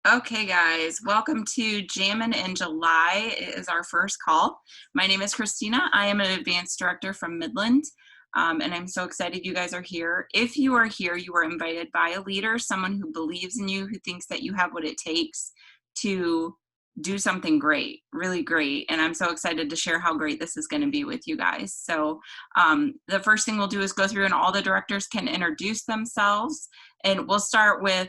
Okay, guys, welcome to Jammin In July. It is our first call. My name is Christina. I am an advanced director from Midland, and I'm so excited you guys are here. If you are here, you are invited by a leader, someone who believes in you, who thinks that you have what it takes to do something great, really great. And I'm so excited to share how great this is going to be with you guys. So the first thing we'll do is go through and all the directors can introduce themselves. And we'll start with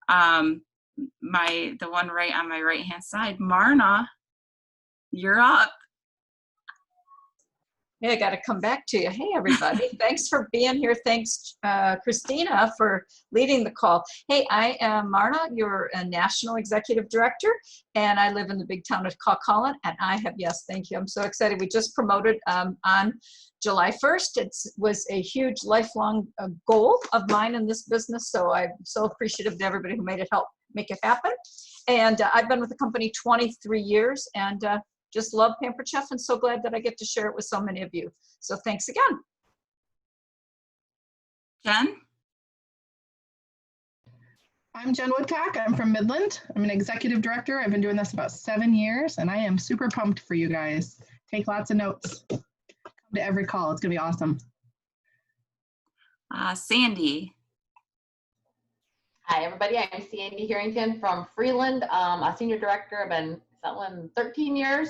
the one right on my right hand side. Marna, you're up. Hey, I got to come back to you. Hey, everybody. Thanks for being here. Thanks, Christina, for leading the call. Hey, I am Marna. You're a National Executive Director, and I live in the big town of Caucalan, and I have, yes, thank you. I'm so excited. We just promoted on July 1st. It was a huge lifelong goal of mine in this business, so I'm so appreciative to everybody who made it help make it happen. And I've been with the company 23 years, and just love Pampered Chef and so glad that I get to share it with so many of you. So thanks again. Jen? I'm Jen Woodcock. I'm from Midland. I'm an executive director. I've been doing this about 7 years, and I am super pumped for you guys. Take lots of notes. Come to every call. It's going to be awesome. Sandy. Hi, everybody. I'm Sandy Harrington from Freeland, a senior director. I've been selling 13 years,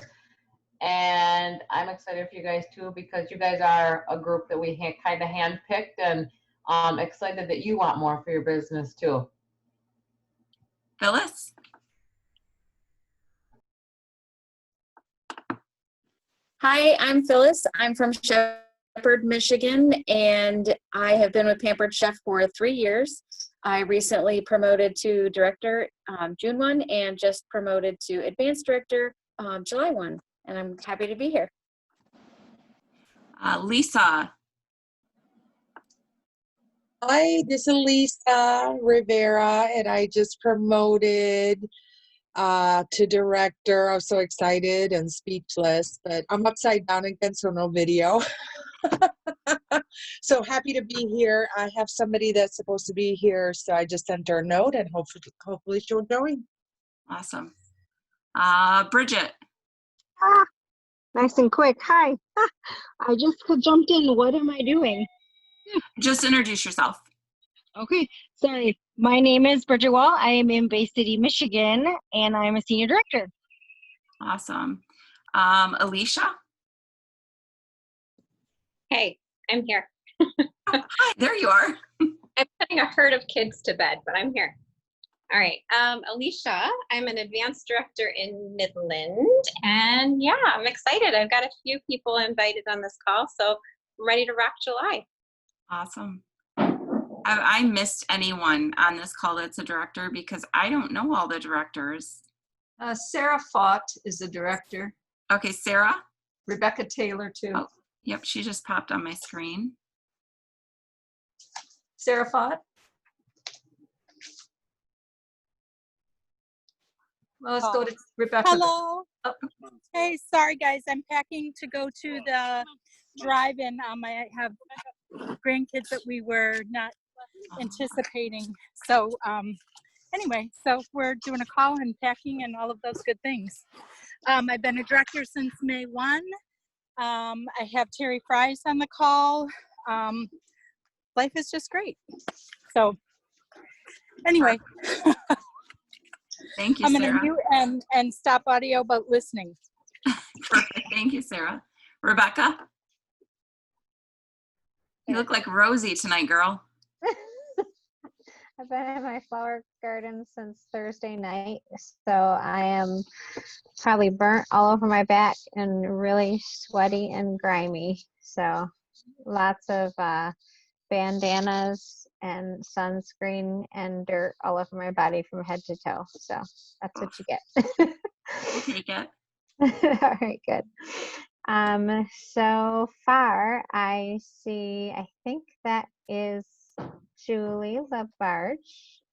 and I'm excited for you guys too because you guys are a group that we kind of handpicked, and excited that you want more for your business too. Phyllis? Hi, I'm Phyllis. I'm from Shepherd, Michigan, and I have been with Pampered Chef for 3 years. I recently promoted to director June 1 and just promoted to advanced director July 1, and I'm happy to be here. Lisa. Hi, this is Lisa Rivera, and I just promoted to director. I'm so excited and speechless, but I'm upside down again, so no video. So happy to be here. I have somebody that's supposed to be here, so I just sent her a note, and hopefully she'll join. Awesome. Bridget. Nice and quick. Hi. I just jumped in. What am I doing? Just introduce yourself. Okay. Sorry. My name is Bridget Wall. I am in Bay City, Michigan, and I'm a senior director. Awesome. Alicia. Hey, I'm here. Hi, there you are. I'm putting a herd of kids to bed, but I'm here. All right, Alicia, I'm an advanced director in Midland, and yeah, I'm excited. I've got a few people invited on this call, so I'm ready to rock July. Awesome. I missed anyone on this call that's a director because I don't know all the directors. Sarah Fott is the director. Okay, Sarah. Rebecca Taylor too. Oh, yep, she just popped on my screen. Sarah Fott. Well, let's go to Rebecca. Hello. Oh. Hey, sorry guys, I'm packing to go to the drive-in. I have grandkids that we were not anticipating. So anyway, so we're doing a call and packing and all of those good things. I've been a director since May 1. I have Terry Fries on the call. Life is just great. So anyway. Thank you, I'm Sarah. going to mute and stop audio, but listening. Perfect. Thank you, Sarah. Rebecca? You look like Rosie tonight, girl. I've been in my flower garden since Thursday night, so I am probably burnt all over my back and really sweaty and grimy. So lots of bandanas and sunscreen and dirt all over my body from head to toe. So that's what you get. We'll take it. All right, good. So far I think that is Julie Labarge,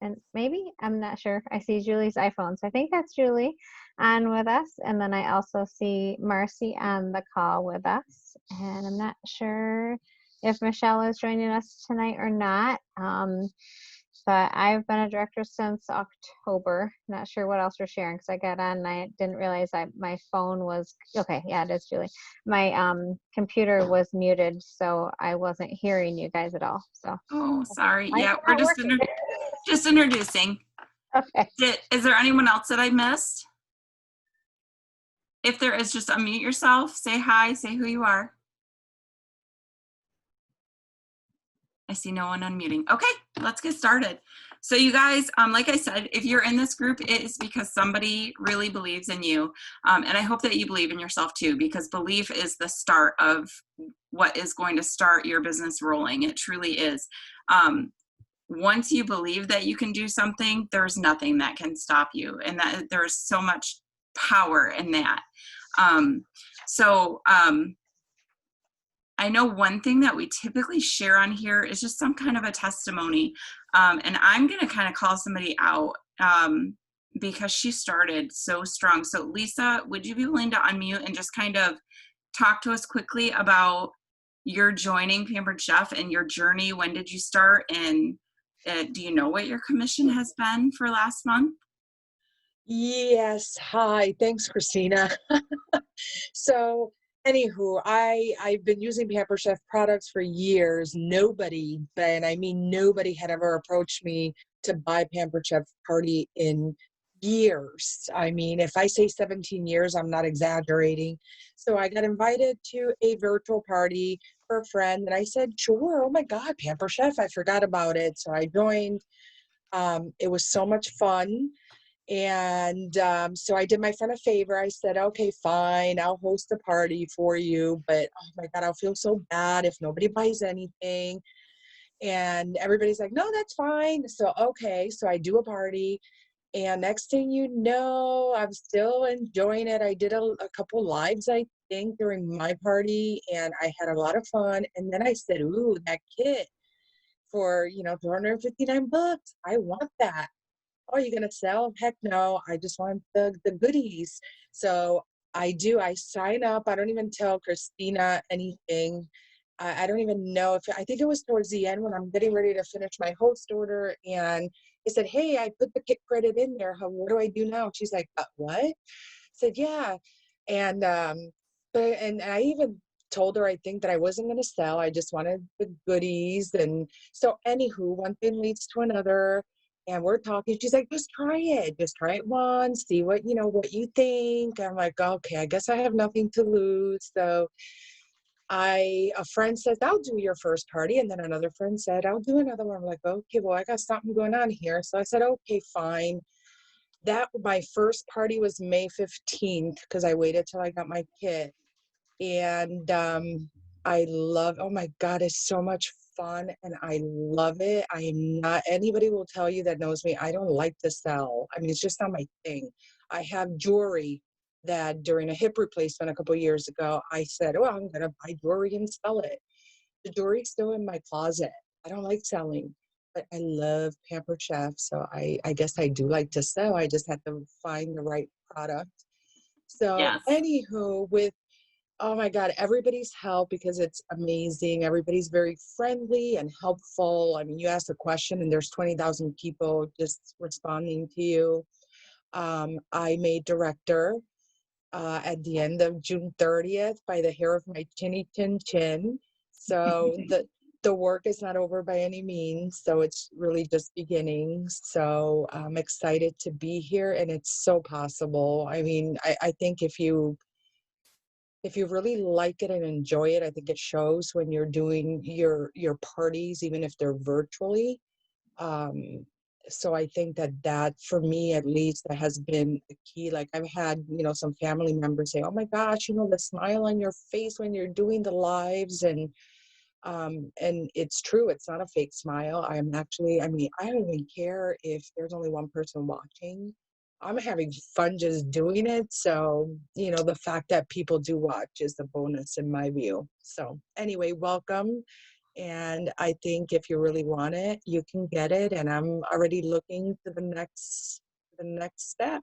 and maybe, I'm not sure, I see Julie's iPhone, so I think that's Julie on with us, and then I also see Marcy on the call with us, and I'm not sure if Michelle is joining us tonight or not. but I've been a director since October. Not sure what else we're sharing because I got on and I didn't realize my phone was okay. Yeah, it is Julie. My computer was muted, so I wasn't hearing you guys at all. So Oh, sorry. mine's Yeah, we're not working. just introducing. Okay. Is there anyone else that I missed? If there is, just unmute yourself, say hi, say who you are. I see no one unmuting. Okay, let's get started. So you guys, like I said, if you're in this group, it is because somebody really believes in you. And I hope that you believe in yourself too, because belief is the start of what is going to start your business rolling. It truly is. Once you believe that you can do something, there's nothing that can stop you. And that there's so much power in that. I know one thing that we typically share on here is just some kind of a testimony. And I'm going to kind of call somebody out because she started so strong. So Lisa, would you be willing to unmute and just kind of talk to us quickly about your joining Pampered Chef and your journey? When did you start? And do you know what your commission has been for last month? Yes. Hi. Thanks, Christina. So, anywho, I've been using Pampered Chef products for years. Nobody, and I mean nobody, had ever approached me to buy Pampered Chef party in years. I mean, if I say 17 years, I'm not exaggerating. So I got invited to a virtual party for a friend, and I said, sure. Oh my God, Pampered Chef! I forgot about it. So I joined. It was so much fun. And so I did my friend a favor. I said, okay, fine, I'll host a party for you. But oh my God, I'll feel so bad if nobody buys anything. And everybody's like, no, that's fine. So, okay, so I do a party. And next thing you know, I'm still enjoying it. I did a couple lives, I think, during my party. And I had a lot of fun. And then I said, ooh, that kit for, $259. I want that. Oh, you're going to sell? Heck no. I just want the goodies. So I sign up. I don't even tell Christina anything. I don't even know I think it was towards the end when I'm getting ready to finish my host order. And I said, hey, I put the kit credit in there. What do I do now? She's like, what? I said, yeah. And, and I even told her, I think, that I wasn't going to sell. I just wanted the goodies. And so anywho, one thing leads to another. And we're talking. She's like, just try it. Just try it once. See what you think. I'm like, okay, I guess I have nothing to lose. So a friend says, I'll do your first party. And then another friend said, I'll do another one. I'm like, okay, well, I got something going on here. So I said, okay, fine. My first party was May 15th because I waited till I got my kit. And oh my God, it's so much fun and I love it. Anybody will tell you that knows me, I don't like to sell. I mean, it's just not my thing. I have jewelry that during a hip replacement a couple of years ago, I said, oh, I'm going to buy jewelry and sell it. The jewelry's still in my closet. I don't like selling, but I love Pampered Chef. So I guess I do like to sell. I just have to find the right product. So Yes. anywho, oh my God, everybody's help, because it's amazing. Everybody's very friendly and helpful. I mean, you ask a question and there's 20,000 people just responding to you. I made director at the end of June 30th by the hair of my chinny chin chin. So the work is not over by any means. So it's really just beginning. So I'm excited to be here, and it's so possible. I mean, I think if you really like it and enjoy it, I think it shows when you're doing your parties, even if they're virtually. So I think that for me, at least, that has been a key. Like I've had, some family members say, oh my gosh, the smile on your face when you're doing the lives. And it's true. It's not a fake smile. I mean, I don't even care if there's only one person watching. I'm having fun just doing it. So, the fact that people do watch is a bonus in my view. So anyway, welcome. And I think if you really want it, you can get it. And I'm already looking to the next step.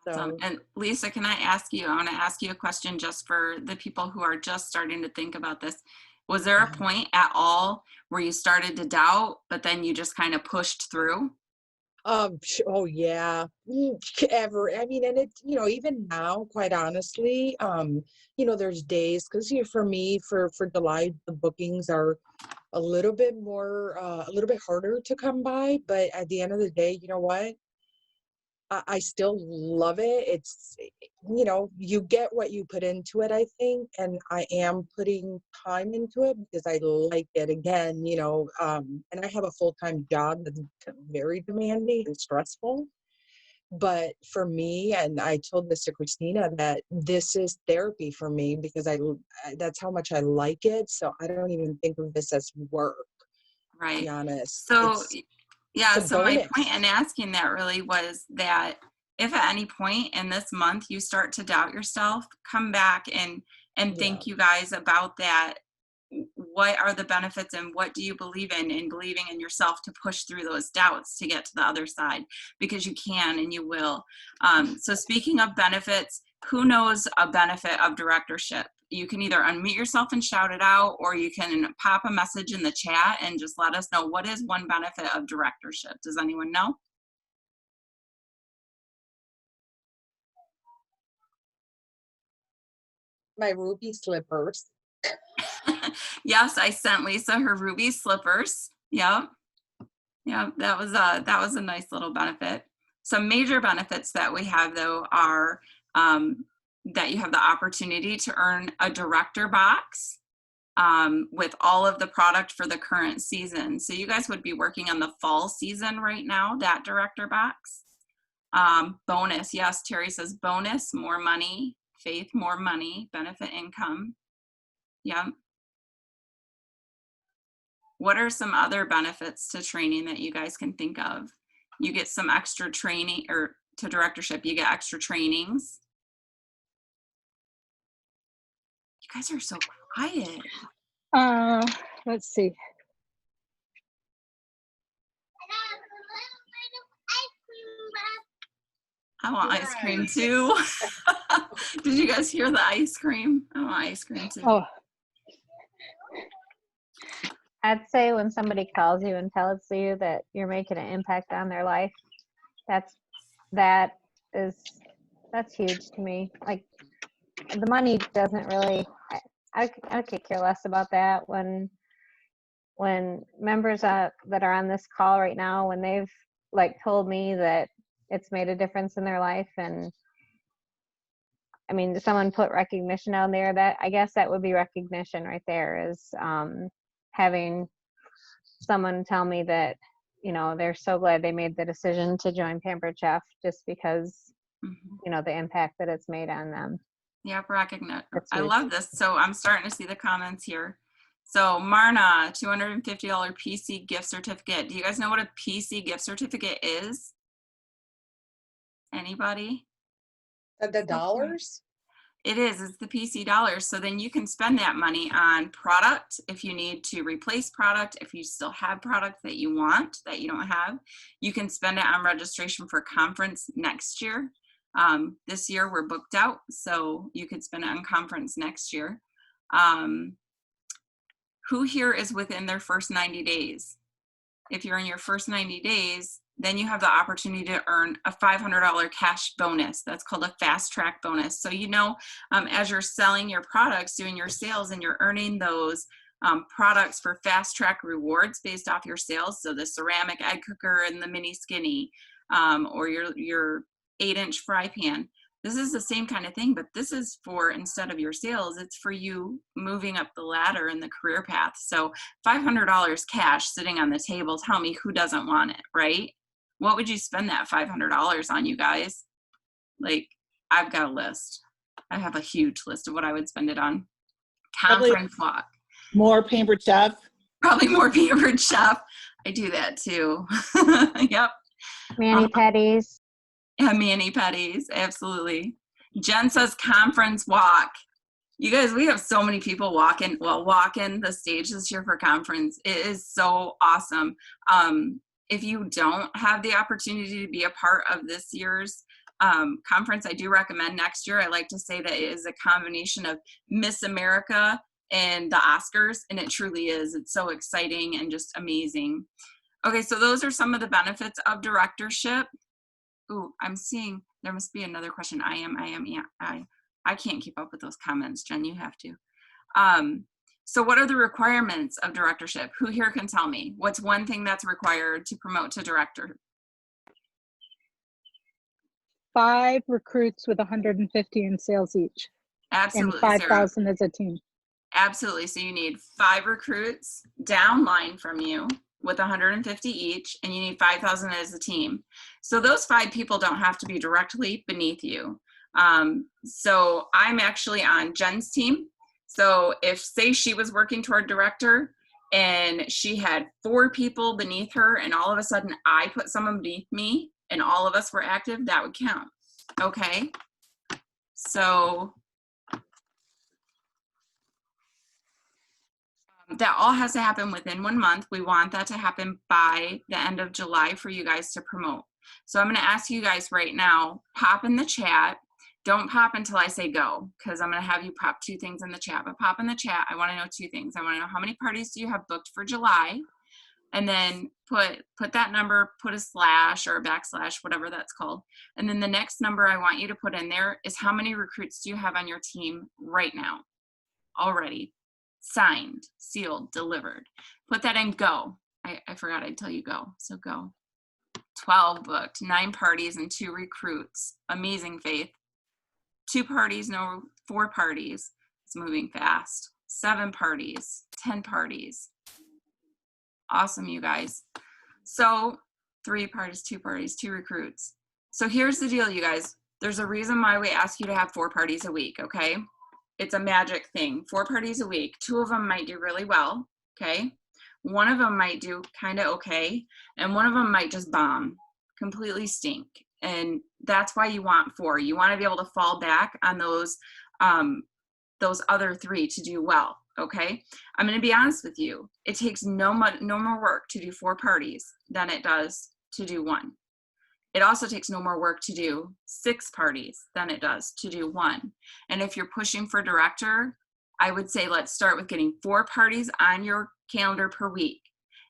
Awesome. So, And Lisa, I want to ask you a question just for the people who are just starting to think about this. Was there a point at all where you started to doubt, but then you just kind of pushed through? Oh yeah. Ever. I mean, and it, even now, quite honestly, there's days because for me, for July, the bookings are a little bit more, a little bit harder to come by. But at the end of the day, you know what? I still love it. It's, you get what you put into it, I think. And I am putting time into it because I like it again, and I have a full-time job that's very demanding and stressful. But for me, and I told this to Christina, that this is therapy for me because that's how much I like it. So I don't even think of this as work, to be Right. honest. So, It's yeah, a so my bonus. point in asking that really was that if at any point in this month you start to doubt yourself, come back and Yeah. think, you guys, about that. What are the benefits and what do you believe in believing in yourself to push through those doubts to get to the other side, because you can and you will. So speaking of benefits, who knows a benefit of directorship? You can either unmute yourself and shout it out, or you can pop a message in the chat and just let us know, what is one benefit of directorship? Does anyone know? My ruby slippers. Yes, I sent Lisa her ruby slippers. Yep. Yeah, that was a nice little benefit. Some major benefits that we have, though, are that you have the opportunity to earn a director box with all of the product for the current season. So you guys would be working on the fall season right now, that director box. Bonus, yes, Terry says bonus, more money. Faith, more money. Benefit income. Yeah. What are some other benefits to training that you guys can think of? You get some extra training, or to directorship, you get extra trainings. You guys are so quiet. Let's see. I want ice cream too. Did you guys hear the ice cream? I want ice cream too. Oh, I'd say when somebody calls you and tells you that you're making an impact on their life, that's huge to me. Like, the money doesn't really, I could care less about that. When members that are on this call right now, when they've told me that it's made a difference in their life, and I mean, someone put recognition out there, that I guess that would be recognition right there, is having someone tell me that, they're so glad they made the decision to join Pampered Chef just because, the impact that it's made on them. Yep, recognize. I love this. So I'm starting to see the comments here. So Marna, $250 PC gift certificate. Do you guys know what a PC gift certificate is? Anybody? The dollars? It is. It's the PC dollars. So then you can spend that money on product if you need to replace product. If you still have product that you want that you don't have, you can spend it on registration for conference next year. This year we're booked out, so you could spend it on conference next year. Who here is within their first 90 days? If you're in your first 90 days, then you have the opportunity to earn a $500 cash bonus. That's called a fast track bonus. So, as you're selling your products, doing your sales, and you're earning those products for fast track rewards based off your sales. So the ceramic egg cooker and the mini skinny, or your 8-inch fry pan. This is the same kind of thing, but this is for, instead of your sales, it's for you moving up the ladder in the career path. So $500 cash sitting on the table. Tell me who doesn't want it, right? What would you spend that $500 on, you guys? I've got a list. I have a huge list of what I would spend it on. Conference walk. More Pampered Chef. Probably more Pampered Chef. I do that too. Yep. Mani petties. Yeah, mani petties, absolutely. Jen says conference walk. You guys, we have so many people walking the stage this year for conference. It is so awesome. If you don't have the opportunity to be a part of this year's conference, I do recommend next year. I like to say that it is a combination of Miss America in the Oscars, and it truly is. It's so exciting and just amazing. Okay, so those are some of the benefits of directorship. Ooh, I'm seeing there must be another question. Yeah, I can't keep up with those comments. Jen, you have to. So what are the requirements of directorship? Who here can tell me? What's one thing that's required to promote to director? 5 recruits with 150 in sales each. Absolutely, And Sarah. 5,000 as a team. Absolutely. So you need 5 recruits downline from you with 150 each, and you need 5,000 as a team. So those 5 people don't have to be directly beneath you. So I'm actually on Jen's team. So if, say, she was working toward director and she had 4 people beneath her, and all of a sudden I put someone beneath me and all of us were active, that would count. Okay. So that all has to happen within 1 month. We want that to happen by the end of July for you guys to promote. So I'm going to ask you guys right now, pop in the chat. Don't pop until I say go, because I'm going to have you pop 2 things in the chat. But pop in the chat. I want to know 2 things. I want to know how many parties do you have booked for July, and then put that number, put a slash or a backslash, whatever that's called. And then the next number I want you to put in there is how many recruits do you have on your team right now already? Signed, sealed, delivered. Put that in go. I forgot I'd tell you go. So go. 12 booked, 9 parties and 2 recruits. Amazing, Faith. 2 parties, no, 4 parties. It's moving fast. 7 parties, 10 parties. Awesome, you guys. So 3 parties, 2 parties, 2 recruits. So here's the deal, you guys. There's a reason why we ask you to have 4 parties a week, okay? It's a magic thing. 4 parties a week. 2 of them might do really well, okay? 1 of them might do kind of okay, and 1 of them might just bomb, completely stink. And that's why you want 4. You want to be able to fall back on those other 3 to do well, okay? I'm going to be honest with you. It takes no more work to do 4 parties than it does to do 1. It also takes no more work to do 6 parties than it does to do 1. And if you're pushing for director, I would say let's start with getting 4 parties on your calendar per week.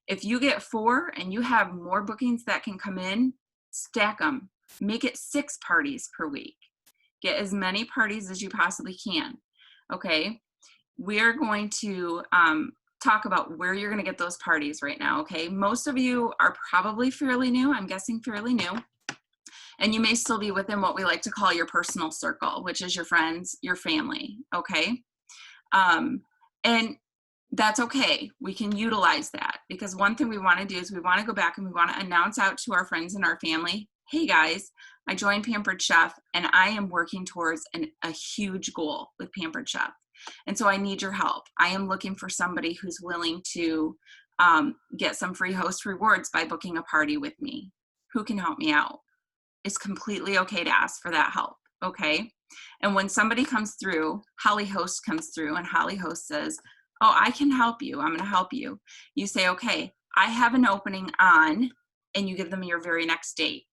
If you get 4 and you have more bookings that can come in, stack them. Make it 6 parties per week. Get as many parties as you possibly can, okay? We're going to talk about where you're going to get those parties right now, okay? Most of you are probably fairly new. I'm guessing fairly new. And you may still be within what we like to call your personal circle, which is your friends, your family, okay? And that's okay. We can utilize that, because one thing we want to do is we want to go back and we want to announce out to our friends and our family, hey guys, I joined Pampered Chef and I am working towards a huge goal with Pampered Chef. And so I need your help. I am looking for somebody who's willing to get some free host rewards by booking a party with me. Who can help me out? It's completely okay to ask for that help, okay? And when somebody comes through, Holly Host comes through and Holly Host says, oh, I can help you. I'm going to help you. You say, okay, I have an opening on, and you give them your very next date.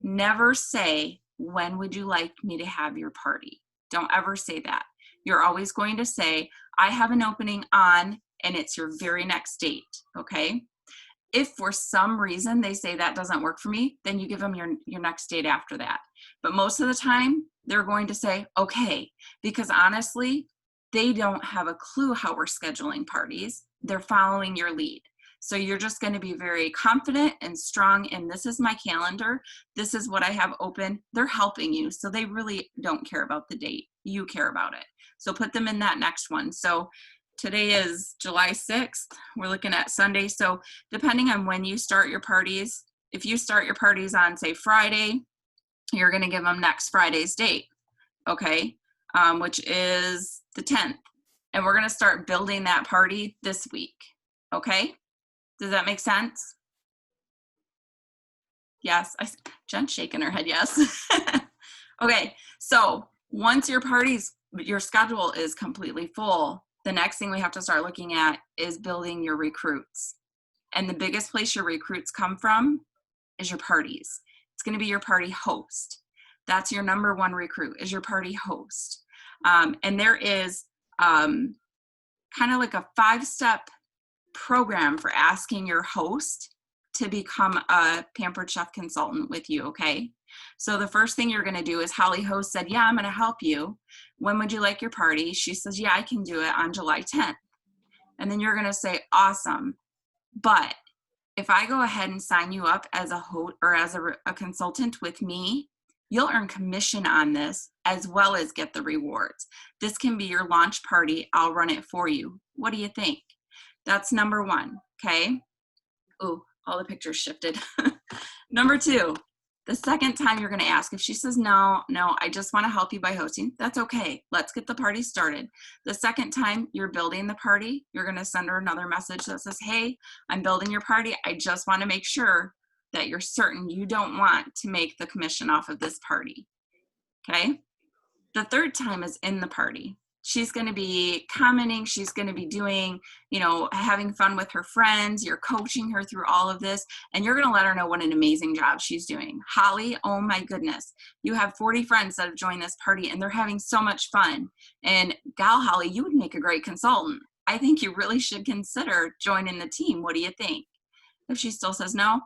Never say, when would you like me to have your party? Don't ever say that. You're always going to say, I have an opening on, and it's your very next date, okay? If for some reason they say that doesn't work for me, then you give them your next date after that. But most of the time, they're going to say, okay, because honestly, they don't have a clue how we're scheduling parties. They're following your lead. So you're just going to be very confident and strong, and this is my calendar. This is what I have open. They're helping you, so they really don't care about the date. You care about it. So put them in that next one. So today is July 6th. We're looking at Sunday. So depending on when you start your parties, if you start your parties on, say, Friday, you're going to give them next Friday's date, okay, which is the 10th. And we're going to start building that party this week, okay? Does that make sense? Yes. Jen's shaking her head yes. Okay, so once your schedule is completely full, the next thing we have to start looking at is building your recruits. And the biggest place your recruits come from is your parties. It's going to be your party host. That's your number 1 recruit, is your party host. And there is kind of like a 5-step program for asking your host to become a Pampered Chef consultant with you, okay? So the first thing you're gonna do is Holly host said, yeah, I'm gonna help you. When would you like your party? She says, yeah, I can do it on July 10th. And then you're gonna say, awesome. But if I go ahead and sign you up as a host or as a consultant with me, you'll earn commission on this as well as get the rewards. This can be your launch party. I'll run it for you. What do you think? That's number one, okay? Ooh, all the pictures shifted. Number two, the second time you're gonna ask, if she says, no, I just wanna help you by hosting, that's okay. Let's get the party started. The second time you're building the party, you're gonna send her another message that says, hey, I'm building your party. I just wanna make sure that you're certain you don't want to make the commission off of this party, okay? The third time is in the party. She's going to be commenting, she's going to be doing, you know, having fun with her friends, you're coaching her through all of this, and you're going to let her know what an amazing job she's doing. Holly, oh my goodness, you have 40 friends that have joined this party and they're having so much fun. And gal Holly, you would make a great consultant. I think you really should consider joining the team. What do you think? If she still says no,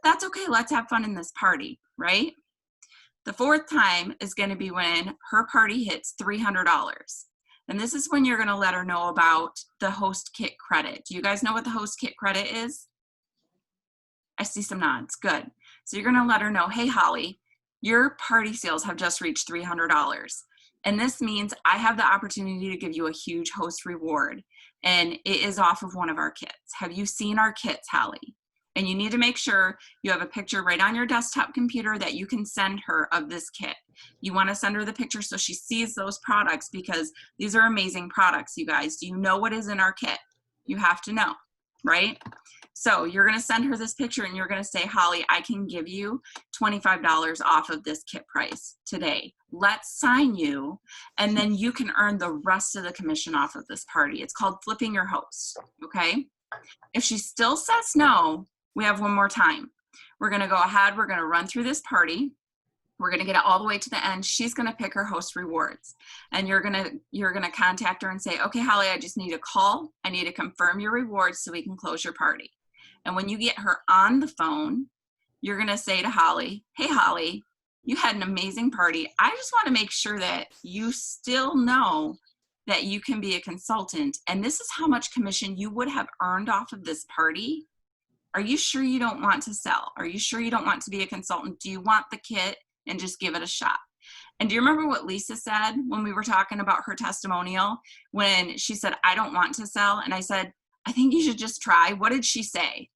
that's okay, let's have fun in this party, right? The fourth time is going to be when her party hits $300. And this is when you're going to let her know about the host kit credit. Do you guys know what the host kit credit is? I see some nods. Good. So you're going to let her know, hey, Holly, your party sales have just reached $300. And this means I have the opportunity to give you a huge host reward. And it is off of one of our kits. Have you seen our kits, Holly? And you need to make sure you have a picture right on your desktop computer that you can send her of this kit. You want to send her the picture so she sees those products because these are amazing products, you guys. Do you know what is in our kit? You have to know, right? So you're going to send her this picture and you're going to say, Holly, I can give you $25 off of this kit price today. Let's sign you, and then you can earn the rest of the commission off of this party. It's called flipping your host, okay? If she still says no, we have one more time. We're going to go ahead. We're going to run through this party. We're going to get it all the way to the end. She's going to pick her host rewards, and you're going to contact her and say, okay, Holly, I just need a call. I need to confirm your rewards so we can close your party. And when you get her on the phone, you're going to say to Holly, hey, Holly, you had an amazing party. I just want to make sure that you still know that you can be a consultant, and this is how much commission you would have earned off of this party. Are you sure you don't want to sell? Are you sure you don't want to be a consultant? Do you want the kit and just give it a shot? And do you remember what Lisa said when we were talking about her testimonial, when she said, I don't want to sell? And I said, I think you should just try. What did she say?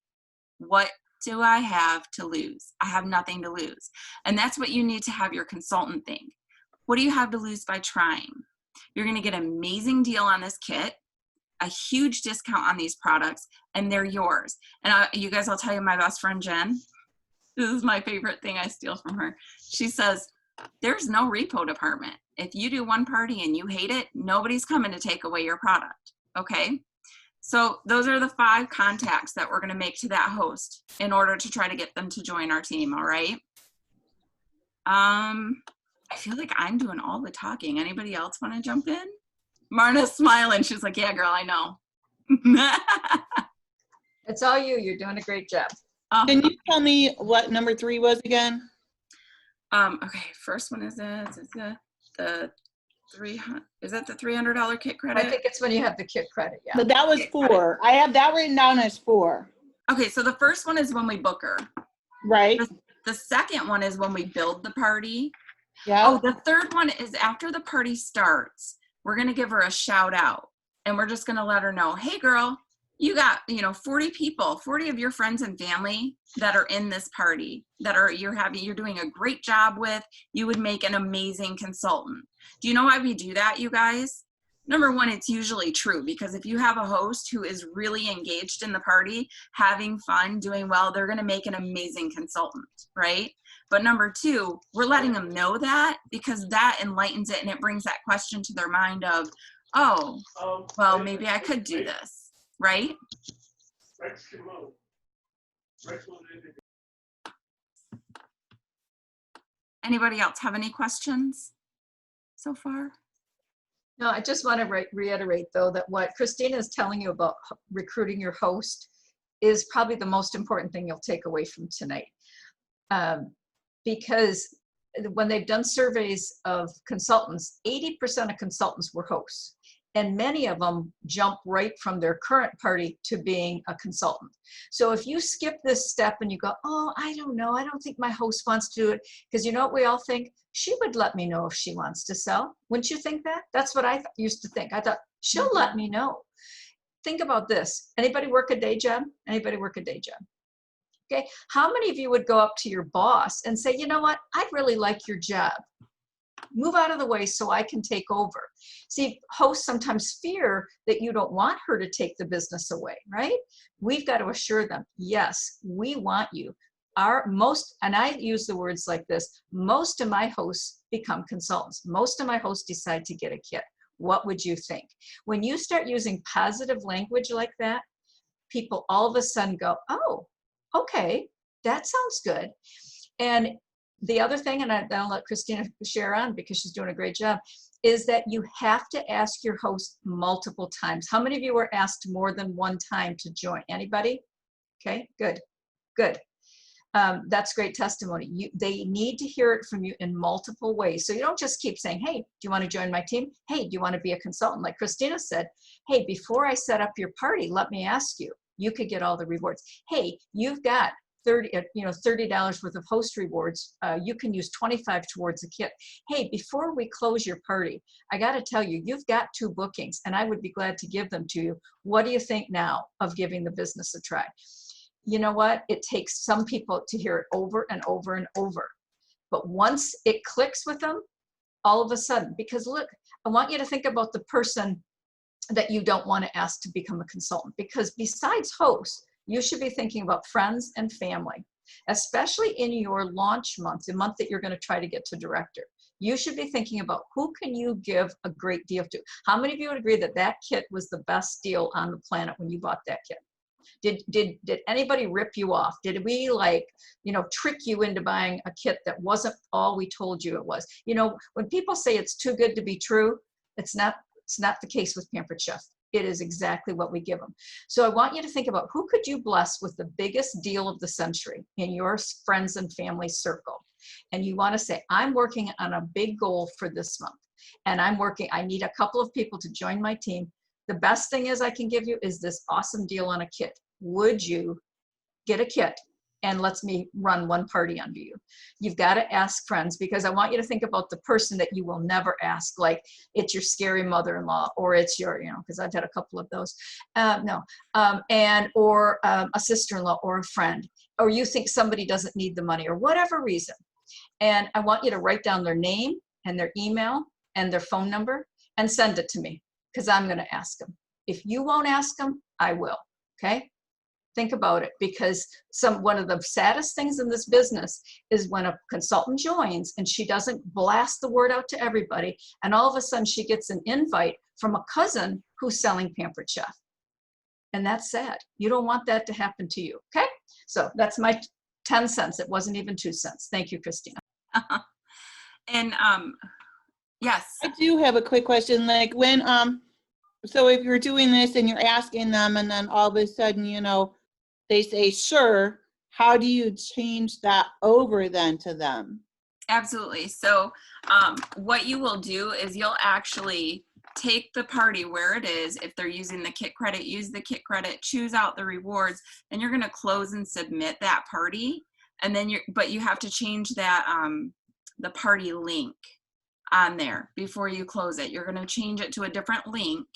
What do I have to lose? I have nothing to lose. And that's what you need to have your consultant think. What do you have to lose by trying? You're going to get an amazing deal on this kit, a huge discount on these products, and they're yours. And you guys, I'll tell you, my best friend Jen, this is my favorite thing I steal from her. She says, there's no repo department. If you do one party and you hate it, nobody's coming to take away your product, okay? So those are the 5 contacts that we're gonna make to that host in order to try to get them to join our team, all right? I feel like I'm doing all the talking. Anybody else wanna jump in? Marna's smiling. She's like, yeah, girl, I know. It's all you. You're doing a great job. Can you tell me what number 3 was again? Okay, first one is the 300. Is that the $300 kit credit? I think it's when you have the kit credit, yeah. But that was 4. I have that written down as 4. Okay, so the first one is when we book her. Right. The second one is when we build the party. Yeah. Oh, the third one is after the party starts. We're gonna give her a shout out, and we're just gonna let her know, hey girl, you got 40 people, 40 of your friends and family that are in this party that you're doing a great job with. You would make an amazing consultant. Do you know why we do that, you guys? Number one, it's usually true, because if you have a host who is really engaged in the party, having fun, doing well, they're going to make an amazing consultant, right? But number two, we're letting them know that because that enlightens it and it brings that question to their mind of, oh, well, maybe I could do this, right? Anybody else have any questions so far? No, I just want to reiterate, though, that what Christina is telling you about recruiting your host is probably the most important thing you'll take away from tonight. Because when they've done surveys of consultants, 80% of consultants were hosts. And many of them jump right from their current party to being a consultant. So if you skip this step and you go, oh, I don't know, I don't think my host wants to do it, because you know what we all think? She would let me know if she wants to sell. Wouldn't you think that? That's what I used to think. I thought, she'll let me know. Think about this. Anybody work a day job? Anybody work a day job? Okay, how many of you would go up to your boss and say, you know what, I'd really like your job. Move out of the way so I can take over. See, hosts sometimes fear that you don't want her to take the business away, right? We've got to assure them, yes, we want you. And I use the words like this, most of my hosts become consultants. Most of my hosts decide to get a kit. What would you think? When you start using positive language like that, people all of a sudden go, oh, okay, that sounds good. And the other thing, and I'll let Christina share on because she's doing a great job, is that you have to ask your host multiple times. How many of you were asked more than one time to join? Anybody? Okay, good, good. That's great testimony. They need to hear it from you in multiple ways. So you don't just keep saying, hey, do you want to join my team? Hey, do you want to be a consultant? Like Christina said, hey, before I set up your party, let me ask you. You could get all the rewards. Hey, you've got $30 worth of host rewards. You can use 25 towards a kit. Hey, before we close your party, I got to tell you, you've got 2 bookings and I would be glad to give them to you. What do you think now of giving the business a try? You know what? It takes some people to hear it over and over and over. But once it clicks with them, all of a sudden, because look, I want you to think about the person that you don't want to ask to become a consultant, because besides hosts, you should be thinking about friends and family, especially in your launch month, the month that you're going to try to get to director. You should be thinking about who can you give a great deal to. How many of you would agree that that kit was the best deal on the planet when you bought that kit? Did anybody rip you off? Did we trick you into buying a kit that wasn't all we told you it was? You know, when people say it's too good to be true, it's not the case with Pampered Chef. It is exactly what we give them. So I want you to think about who could you bless with the biggest deal of the century in your friends and family circle. And you want to say, I'm working on a big goal for this month. And I need a couple of people to join my team. The best thing is I can give you is this awesome deal on a kit. Would you get a kit? And lets me run one party under you. You've got to ask friends, because I want you to think about the person that you will never ask, like it's your scary mother-in-law, or it's your, because I've had a couple of those, or a sister-in-law or a friend, or you think somebody doesn't need the money or whatever reason. And I want you to write down their name and their email and their phone number and send it to me, because I'm going to ask them. If you won't ask them, I will, okay? Think about it, because one of the saddest things in this business is when a consultant joins and she doesn't blast the word out to everybody, and all of a sudden she gets an invite from a cousin who's selling Pampered Chef. And that's sad. You don't want that to happen to you, okay? So that's my 10 cents. It wasn't even 2 cents. Thank you, Christina. And yes. I do have a quick question. Like when, so if you're doing this and you're asking them and then all of a sudden, they say, sure, how do you change that over then to them? Absolutely. So what you will do is you'll actually take the party where it is. If they're using the kit credit, use the kit credit, choose out the rewards, then you're going to close and submit that party. And then but you have to change that, the party link on there before you close it. You're going to change it to a different link,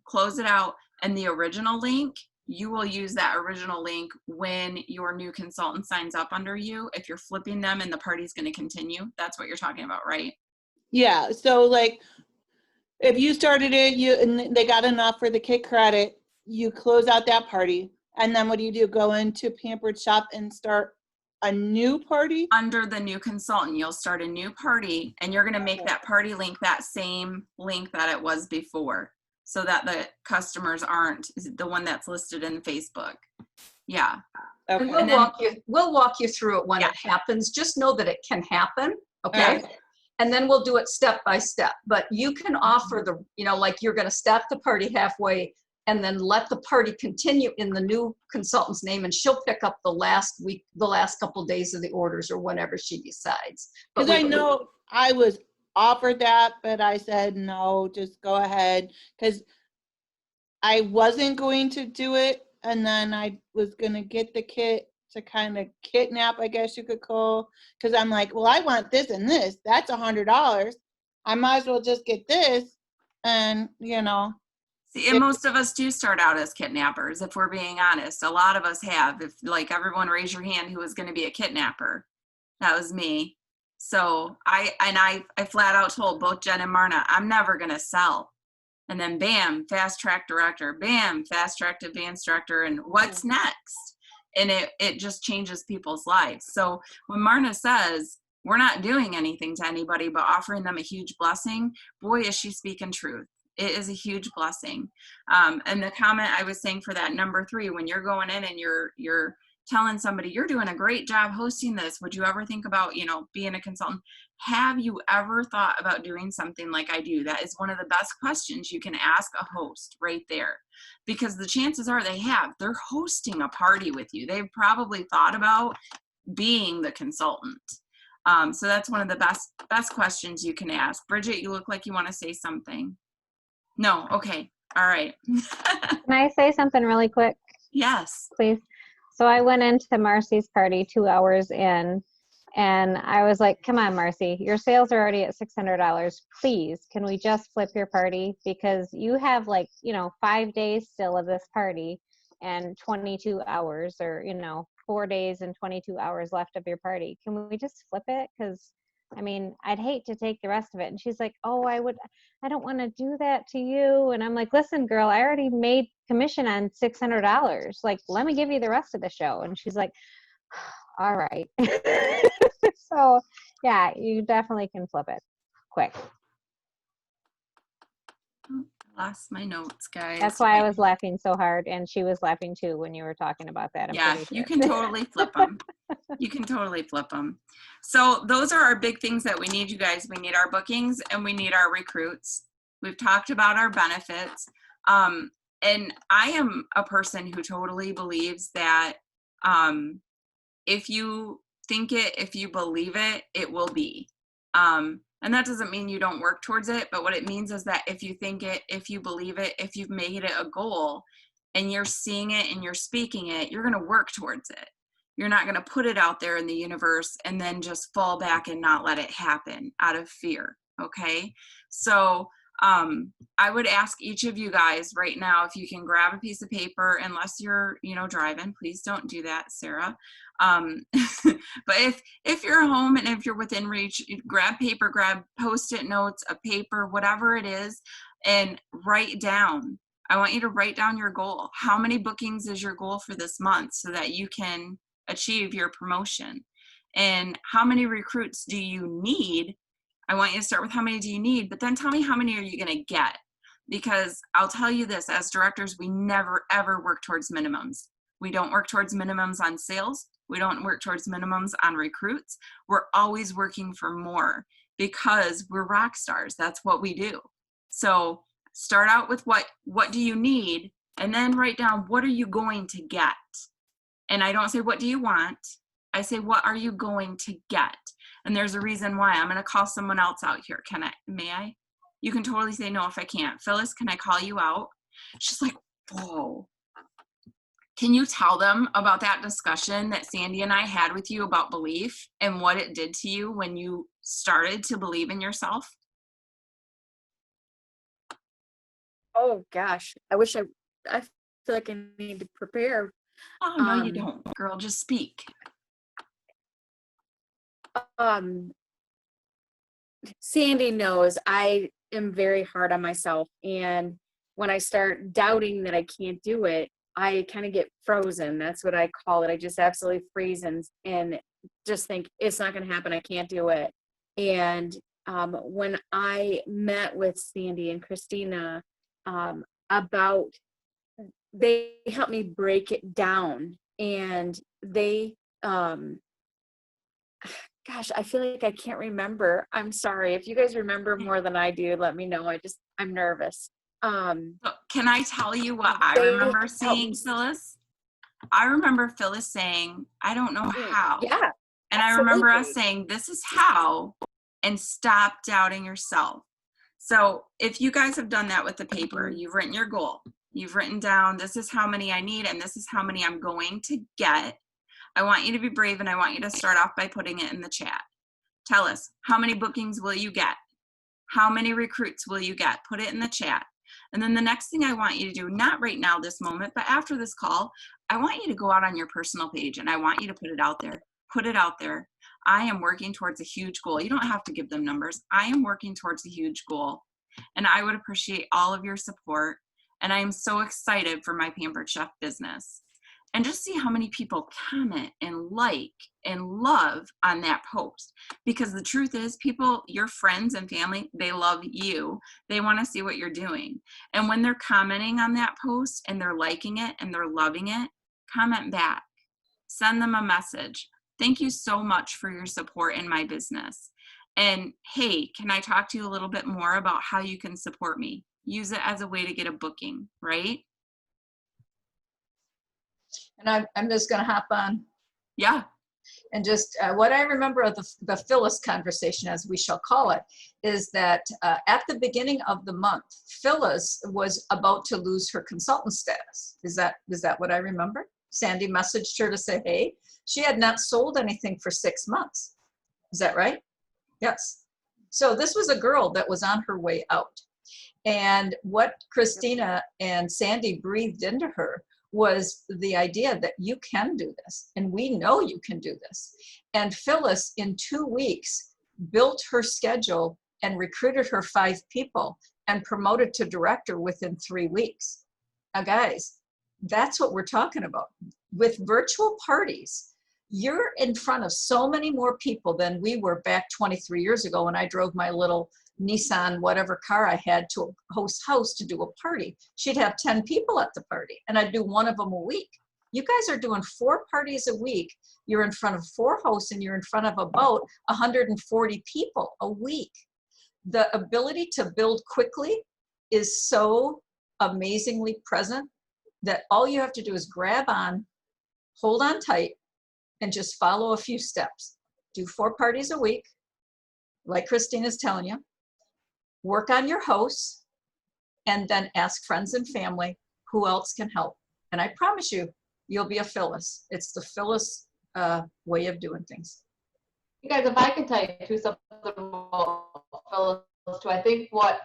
close it out, and the original link, you will use that original link when your new consultant signs up under you. If you're flipping them and the party's going to continue, that's what you're talking about, right? Yeah. So like if you started it, and they got enough for the kit credit, you close out that party. And then what do? Go into Pampered Chef and start a new party? Under the new consultant, you'll start a new party, and you're going to make that party link that same link that it was before, so that the customers aren't the one that's listed in Facebook. Yeah. Okay. And we'll walk you through it when it happens. Just know that it can happen. Okay. Yeah. and then we'll do it step by step. But you can offer the, you know, like you're going to stop the party halfway and then let the party continue in the new consultant's name, and she'll pick up the last week, the last couple of days of the orders or whenever she decides. But Because I know I was offered that, but I said, no, just go ahead. Because I wasn't going to do it, and then I was going to get the kit to kind of kidnap, I guess you could call. Because I'm like, well, I want this and this. That's $100. I might as well just get this. And, you know. See, and most of us do start out as kidnappers, if we're being honest. A lot of us have. If, like, everyone raise your hand who was going to be a kidnapper. That was me. So I flat out told both Jen and Marna, I'm never going to sell. And then bam, fast track director, bam, fast track advanced director, and what's next? And it just changes people's lives. So when Marna says, we're not doing anything to anybody but offering them a huge blessing, boy, is she speaking truth. It is a huge blessing. And the comment I was saying for that number 3, when you're going in and you're telling somebody, you're doing a great job hosting this, would you ever think about, you know, being a consultant? Have you ever thought about doing something like I do? That is one of the best questions you can ask a host right there, because the chances are they're hosting a party with you. They've probably thought about being the consultant. So that's one of the best questions you can ask. Bridget, you look like you want to say something. No, okay, all right. Can I say something really quick? Yes. Please. So I went into Marcy's party 2 hours in, and I was like, come on, Marcy, your sales are already at $600. Please, can we just flip your party? Because you have, like, you know, 5 days still of this party and 22 hours, or, you know, 4 days and 22 hours left of your party. Can we just flip it? Because, I mean, I'd hate to take the rest of it. And she's like, oh, I don't want to do that to you. And I'm like, listen, girl, I already made commission on $600. Like, let me give you the rest of the show. And she's like, all right. So yeah, you definitely can flip it quick. Lost my notes, guys. That's why I was laughing so hard, and she was laughing too when you were talking about that. Yeah, you can totally flip them. You can totally flip them. So those are our big things that we need, you guys. We need our bookings and we need our recruits. We've talked about our benefits. And I am a person who totally believes that if you think it, if you believe it, it will be. And that doesn't mean you don't work towards it, but what it means is that if you think it, if you believe it, if you've made it a goal and you're seeing it and you're speaking it, you're going to work towards it. You're not going to put it out there in the universe and then just fall back and not let it happen out of fear. Okay. So I would ask each of you guys right now, if you can grab a piece of paper, unless you're, you know, driving, please don't do that, Sarah. But if you're home and if you're within reach, grab paper, grab Post-it notes, a paper, whatever it is, and write down. I want you to write down your goal. How many bookings is your goal for this month so that you can achieve your promotion? And how many recruits do you need? I want you to start with how many do you need, but then tell me how many are you going to get? Because I'll tell you this, as directors, we never, ever work towards minimums. We don't work towards minimums on sales. We don't work towards minimums on recruits. We're always working for more because we're rock stars. That's what we do. So start out with what do you need, and then write down what are you going to get. And I don't say what do you want. I say what are you going to get. And there's a reason why. I'm going to call someone else out here. May I? You can totally say no if I can't. Phyllis, can I call you out? She's like, whoa. Can you tell them about that discussion that Sandy and I had with you about belief and what it did to you when you started to believe in yourself? Oh gosh, I wish I feel like I need to prepare. Oh, no, you don't, girl, just speak. Sandy knows I am very hard on myself, and when I start doubting that I can't do it, I kind of get frozen. That's what I call it. I just absolutely freeze and just think it's not going to happen. I can't do it. And when I met with Sandy and Christina about, they helped me break it down, and they gosh, I feel like I can't remember. I'm sorry. If you guys remember more than I do, let me know. I'm nervous. So can I tell you what I They remember helped me. seeing, Phyllis? I remember Phyllis saying, I don't know how. Yeah, And I remember us absolutely. saying, this is how, and stop doubting yourself. So if you guys have done that with the paper, you've written your goal, you've written down, this is how many I need, and this is how many I'm going to get. I want you to be brave, and I want you to start off by putting it in the chat. Tell us, how many bookings will you get? How many recruits will you get? Put it in the chat. And then the next thing I want you to do, not right now, this moment, but after this call, I want you to go out on your personal page and I want you to put it out there. Put it out there. I am working towards a huge goal. You don't have to give them numbers. I am working towards a huge goal. And I would appreciate all of your support. And I am so excited for my Pampered Chef business. And just see how many people comment and like and love on that post. Because the truth is, people, your friends and family, they love you. They want to see what you're doing. And when they're commenting on that post and they're liking it and they're loving it, comment back. Send them a message. Thank you so much for your support in my business. And hey, can I talk to you a little bit more about how you can support me? Use it as a way to get a booking, right? And I'm just going to hop on. Yeah. And just what I remember of the Phyllis conversation, as we shall call it, is that at the beginning of the month, Phyllis was about to lose her consultant status. Is that what I remember? Sandy messaged her to say, hey, she had not sold anything for 6 months. Is that right? Yes. So this was a girl that was on her way out. And what Christina and Sandy breathed into her was the idea that you can do this, and we know you can do this. And Phyllis, in 2 weeks, built her schedule and recruited her 5 people and promoted to director within 3 weeks. Now, guys, that's what we're talking about. With virtual parties, you're in front of so many more people than we were back 23 years ago when I drove my little Nissan, whatever car I had, to a host house to do a party. She'd have 10 people at the party and I'd do one of them a week. You guys are doing 4 parties a week. You're in front of 4 hosts and you're in front of about 140 people a week. The ability to build quickly is so amazingly present that all you have to do is grab on, hold on tight, and just follow a few steps. Do 4 parties a week, like Christina's telling you. Work on your hosts, and then ask friends and family who else can help. And I promise you, you'll be a Phyllis. It's the Phyllis way of doing things. You guys, if I can tell you too something about Phyllis too, I think what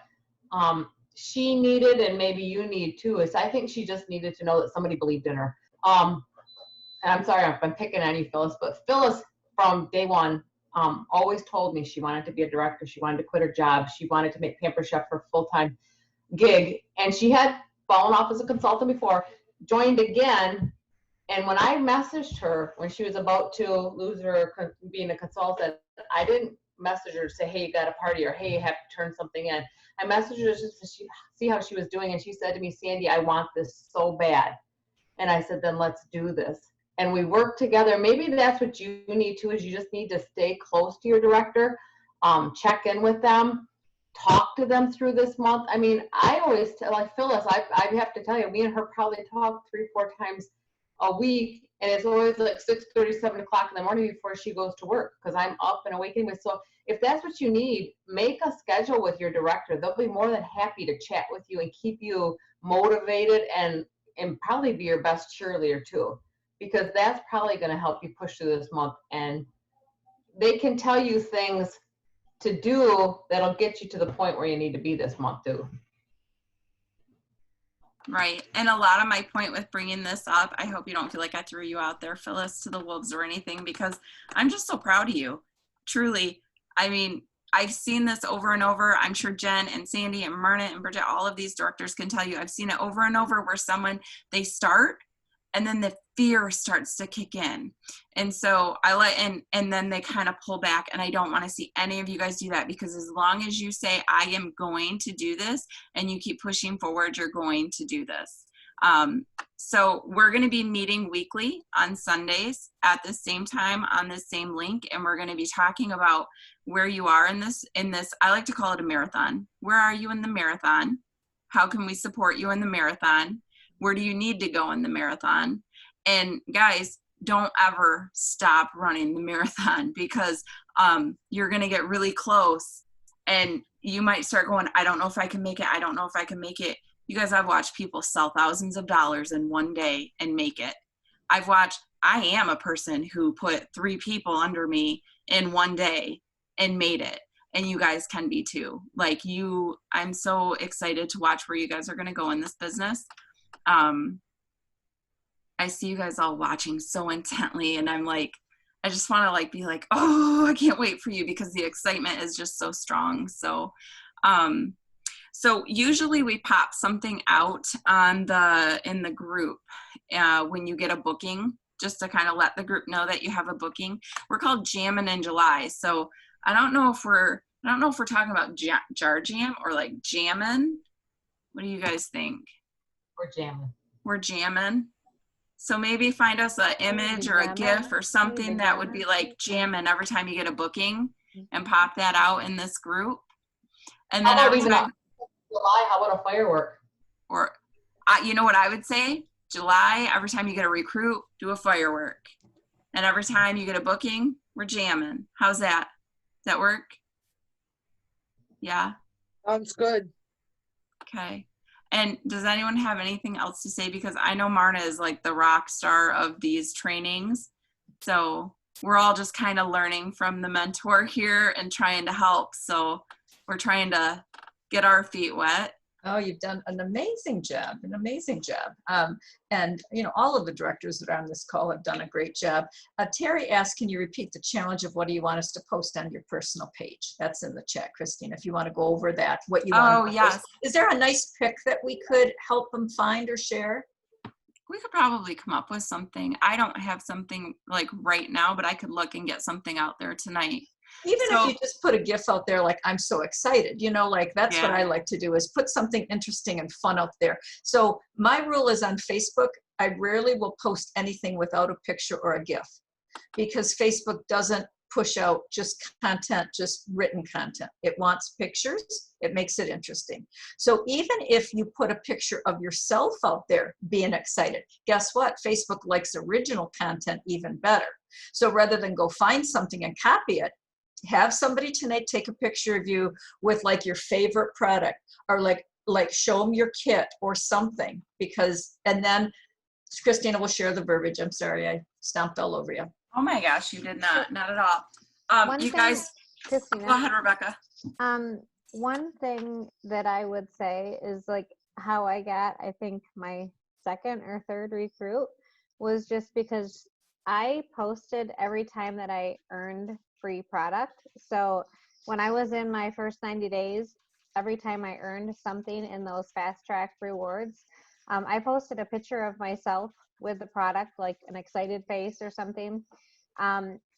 she needed, and maybe you need too, is I think she just needed to know that somebody believed in her. And I'm sorry if I'm picking on you, Phyllis, but Phyllis from day one always told me she wanted to be a director. She wanted to quit her job. She wanted to make Pampered Chef her full-time gig. And she had fallen off as a consultant before, joined again. And when I messaged her, when she was about to lose her being a consultant, I didn't message her to say, hey, you got a party, or hey, you have to turn something in. I messaged her just to see how she was doing. And she said to me, Sandy, I want this so bad. And I said, then let's do this. And we work together. Maybe that's what you need to, is you just need to stay close to your director, check in with them, talk to them through this month. I mean, I always tell, like Phyllis, I have to tell you, me and her probably talk 3-4 times a week, and it's always like 6:30, 7 o'clock in the morning before she goes to work, because I'm up and awake anyway. So if that's what you need, make a schedule with your director. They'll be more than happy to chat with you and keep you motivated, and probably be your best cheerleader too, because that's probably going to help you push through this month. And they can tell you things to do that'll get you to the point where you need to be this month too. Right. And a lot of my point with bringing this up, I hope you don't feel like I threw you out there, Phyllis, to the wolves or anything, because I'm just so proud of you. Truly. I mean, I've seen this over and over. I'm sure Jen and Sandy and Myrna and Bridget, all of these directors can tell you, I've seen it over and over where someone, they start and then the fear starts to kick in. And so and then they kind of pull back, and I don't want to see any of you guys do that, because as long as you say, I am going to do this, and you keep pushing forward, you're going to do this. So we're going to be meeting weekly on Sundays at the same time on the same link, and we're going to be talking about where you are in this, I like to call it a marathon. Where are you in the marathon? How can we support you in the marathon? Where do you need to go in the marathon? And guys, don't ever stop running the marathon, because you're going to get really close and you might start going, I don't know if I can make it. I don't know if I can make it. You guys, I've watched people sell thousands of dollars in one day and make it. I am a person who put 3 people under me in one day and made it. And you guys can be too. Like I'm so excited to watch where you guys are going to go in this business. I see you guys all watching so intently, and I'm like, I just want to like be like, oh, I can't wait for you, because the excitement is just so strong. So, so usually we pop something out in the group when you get a booking, just to kind of let the group know that you have a booking. We're called Jammin In July. So I don't know if we're talking about jar jam or like jammin'. What do you guys think? We're jamming. So maybe find us an image or a GIF or something that would be like jamming every time you get a booking, and pop that out in this group. And then every time, July, how about a firework? or you know what I would say? July, every time you get a recruit, do a firework. And every time you get a booking, we're jamming. How's that? Does that work? Yeah? Sounds good. Okay. And does anyone have anything else to say? Because I know Marna is like the rock star of these trainings. So we're all just kind of learning from the mentor here and trying to help. So we're trying to get our feet wet. Oh, you've done an amazing job, and you know, all of the directors that are on this call have done a great job. Terry asked, can you repeat the challenge of what do you want us to post on your personal page? That's in the chat, Christine, if you want to go over that, what you want to yes. post. Is there a nice pic that we could help them find or share? We could probably come up with something. I don't have something like right now, but I could look and get something out there tonight. Even if you just put a GIF out there, like, I'm so excited, you know, like that's what I like to do, is put something interesting and fun out there. So my rule is on Facebook, I rarely will post anything without a picture or a GIF, because Facebook doesn't push out just content, just written content. It wants pictures. It makes it interesting. So even if you put a picture of yourself out there being excited, guess what? Facebook likes original content even better. So rather than go find something and copy it, have somebody tonight take a picture of you with like your favorite product, or like show them your kit or something, because, and then Christina will share the verbiage. I'm sorry, I stomped all over you. Oh my gosh, you did not at all. You guys, Christina, go ahead, Rebecca. One thing that I would say is like how I got, I think, my second or third recruit was just because I posted every time that I earned free product. So when I was in my first 90 days, every time I earned something in those fast track rewards, I posted a picture of myself with the product, like an excited face or something.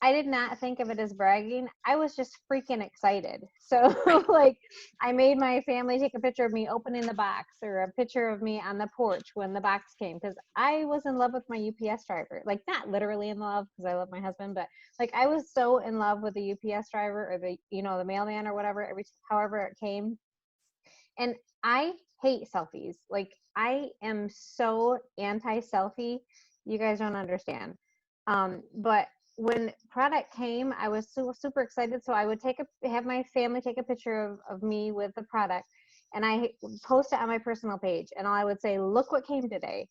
I did not think of it as bragging. I was just freaking excited. So like I made my family take a picture of me opening the box, or a picture of me on the porch when the box came, because I was in love with my UPS driver. Like not literally in love, because I love my husband, but like I was so in love with the UPS driver, or the, you know, the mailman or whatever, however it came. And I hate selfies. Like I am so anti-selfie. You guys don't understand. But when product came, I was super excited. So I would have my family take a picture of me with the product, and I post it on my personal page. And I would say, look what came today.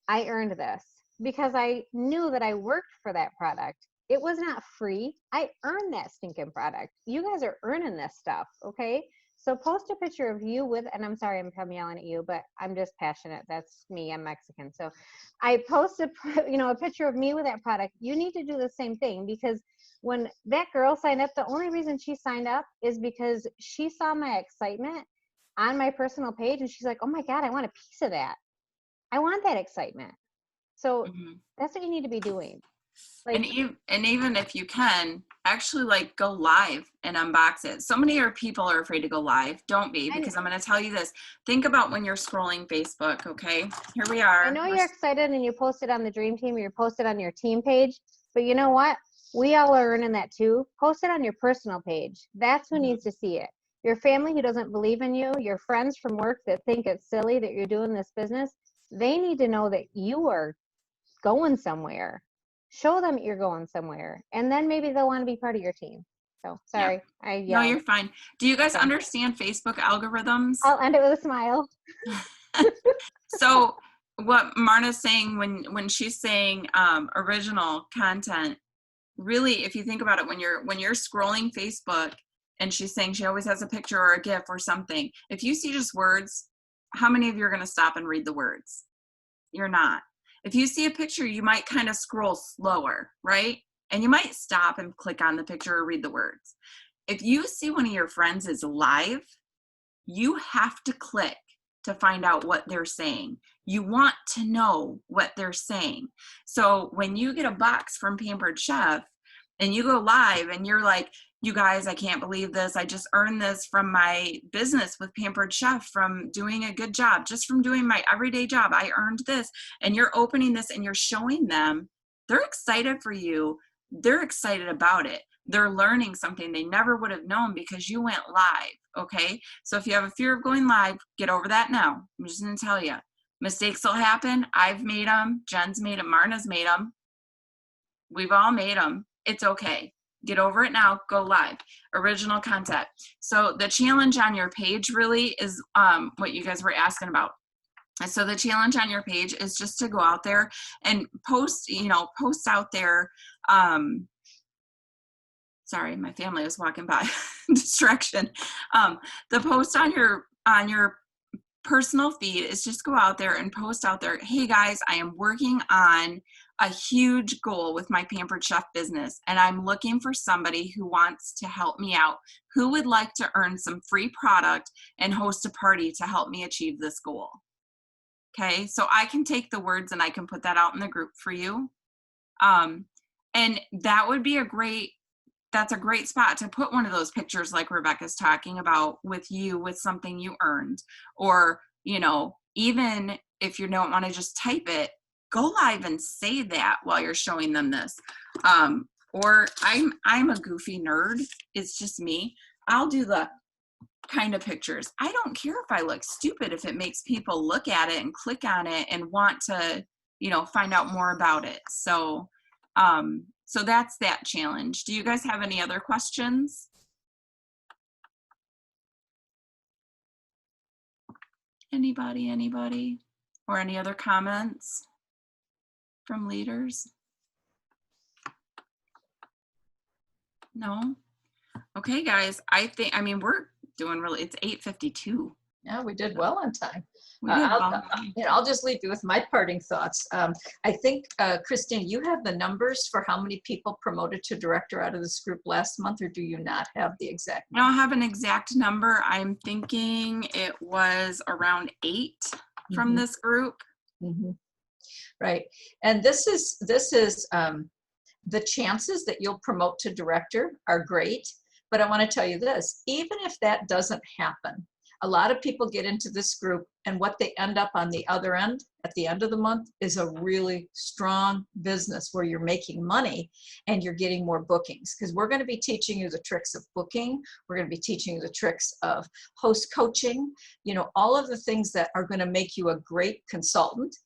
I earned this, because I knew that I worked for that product. It was not free. I earned that stinking product. You guys are earning this stuff. Okay. So post a picture of you with, and I'm sorry I'm yelling at you, but I'm just passionate. That's me. I'm Mexican. So I posted, you know, a picture of me with that product. You need to do the same thing, because when that girl signed up, the only reason she signed up is because she saw my excitement on my personal page, and she's like, oh my God, I want a piece of that. I want that excitement. So that's what you need to be doing. Like, and even if you can, actually like go live and unbox it. So many people are afraid to go live. Don't be, because I'm going to tell you this. Think about when you're scrolling Facebook, okay? Here we are. I know you're excited and you post it on the Dream Team or you post it on your team page, but you know what? We all are learning that too. Post it on your personal page. That's who needs to see it. Your family who doesn't believe in you, your friends from work that think it's silly that you're doing this business, they need to know that you are going somewhere. Show them you're going somewhere, and then maybe they'll want to be part of your team. So sorry, I No, yelled. you're fine. Do you guys Okay. understand Facebook algorithms? I'll end it with a smile. So what Marna's saying when she's saying original content, really, if you think about it, when you're scrolling Facebook and she's saying she always has a picture or a GIF or something, if you see just words, how many of you are going to stop and read the words? You're not. If you see a picture, you might kind of scroll slower, right? And you might stop and click on the picture or read the words. If you see one of your friends is live, you have to click to find out what they're saying. You want to know what they're saying. So when you get a box from Pampered Chef and you go live and you're like, you guys, I can't believe this. I just earned this from my business with Pampered Chef, from doing a good job, just from doing my everyday job. I earned this. And you're opening this and you're showing them, they're excited for you. They're excited about it. They're learning something they never would have known because you went live, okay? So if you have a fear of going live, get over that now. I'm just gonna tell you. Mistakes will happen. I've made them. Jen's made them. Marna's made them. We've all made them. It's okay. Get over it now. Go live. Original content. So the challenge on your page really is what you guys were asking about. And so the challenge on your page is just to go out there and post, post out there. Sorry, my family was walking by. Distraction. The post on your personal feed is just go out there and post out there, hey guys, I am working on a huge goal with my Pampered Chef business, and I'm looking for somebody who wants to help me out, who would like to earn some free product and host a party to help me achieve this goal. Okay, so I can take the words and I can put that out in the group for you. And that would be that's a great spot to put one of those pictures like Rebecca's talking about with you, with something you earned. Or, even if you don't want to just type it, go live and say that while you're showing them this. Or I'm a goofy nerd. It's just me. I'll do the kind of pictures. I don't care if I look stupid if it makes people look at it and click on it and want to, find out more about it. So, so that's that challenge. Do you guys have any other questions? Anybody? Or any other comments from leaders? No? Okay, guys, we're doing it's 8:52. Yeah, we did well on time. We did I'll just leave you with my parting thoughts. I think, Christine, you have the numbers for how many people promoted to director out of this group last month, or do you not have the exact number? I don't have an exact number. I'm thinking it was around 8 from this group. Mm-hmm. Right. And this is the chances that you'll promote to director are great. But I want to tell you this, even if that doesn't happen, a lot of people get into this group and what they end up on the other end, at the end of the month, is a really strong business where you're making money and you're getting more bookings. Because we're going to be teaching you the tricks of booking. We're going to be teaching you the tricks of host coaching, all of the things that are going to make you a great consultant.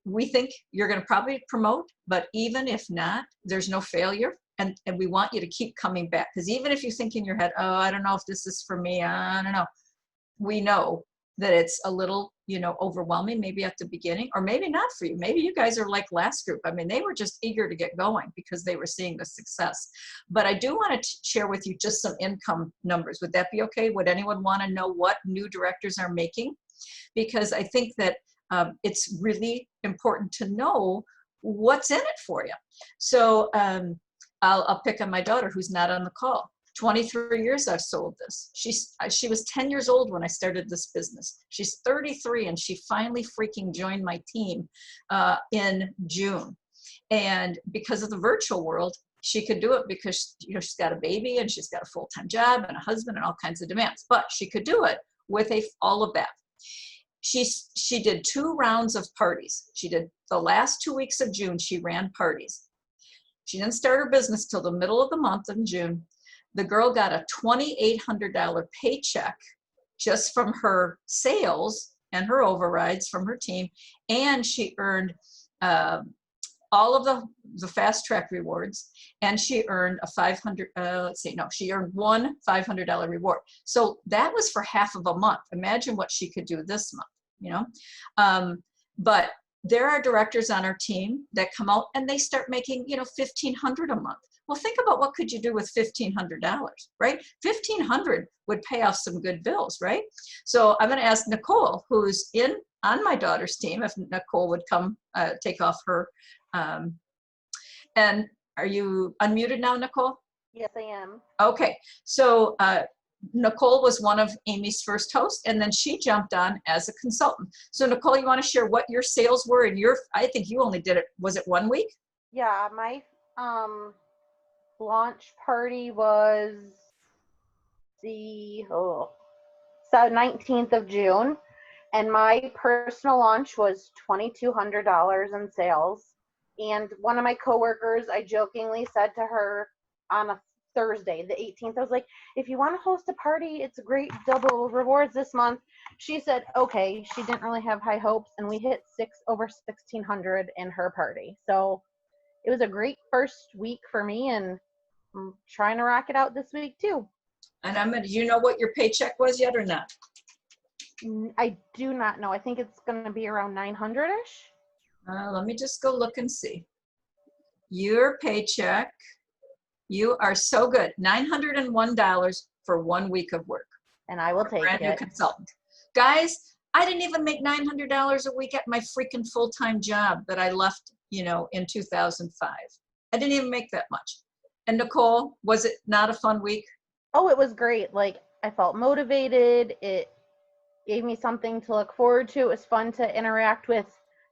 We think you're going to probably promote, but even if not, there's no failure. And we want you to keep coming back. Because even if you think in your head, oh, I don't know if this is for me, I don't know. We know that it's a little, overwhelming maybe at the beginning, or maybe not for you. Maybe you guys are like last group. I mean, they were just eager to get going because they were seeing the success. But I do want to share with you just some income numbers. Would that be okay? Would anyone want to know what new directors are making? Because I think that it's really important to know what's in it for you. So I'll pick on my daughter who's not on the call. 23 years I've sold this. She was 10 years old when I started this business. She's 33 and she finally freaking joined my team in June. And because of the virtual world, she could do it because, you know, she's got a baby and she's got a full-time job and a husband and all kinds of demands, but she could do it with all of that. She did 2 rounds of parties. She did the last 2 weeks of June, she ran parties. She didn't start her business till the middle of the month in June. The girl got a $2,800 paycheck just from her sales and her overrides from her team. And she earned all of the fast track rewards. And she earned a she earned one $500 reward. So that was for half of a month. Imagine what she could do this month, you know? But there are directors on our team that come out and they start making, you know, $1,500 a month. Well, think about what could you do with $1,500, right? $1,500 would pay off some good bills, right? So I'm going to ask Nicole, who's on my daughter's team, if Nicole would come take off her. And are you unmuted now, Nicole? Yes, I am. Okay, so Nicole was one of Amy's first hosts, and then she jumped on as a consultant. So Nicole, you want to share what your sales were? And I think you only did it, was it 1 week? Yeah, my launch party was the 19th of June, and my personal launch was $2,200 in sales. And one of my coworkers, I jokingly said to her on a Thursday, the 18th, I was like, if you want to host a party, it's a great double rewards this month. She said, okay. She didn't really have high hopes, and we hit over 1,600 in her party. So it was a great first week for me, and I'm trying to rock it out this week too. And do you know what your paycheck was yet or not? I do not know. I think it's going to be around 900-ish. Let me just go look and see. Your paycheck, you are so good. $901 for 1 week of work. And I will take brand it. New consultant. Guys, I didn't even make $900 a week at my freaking full-time job that I left, you know, in 2005. I didn't even make that much. And Nicole, was it not a fun week? Oh, it was great. Like, I felt motivated. It gave me something to look forward to. It was fun to interact with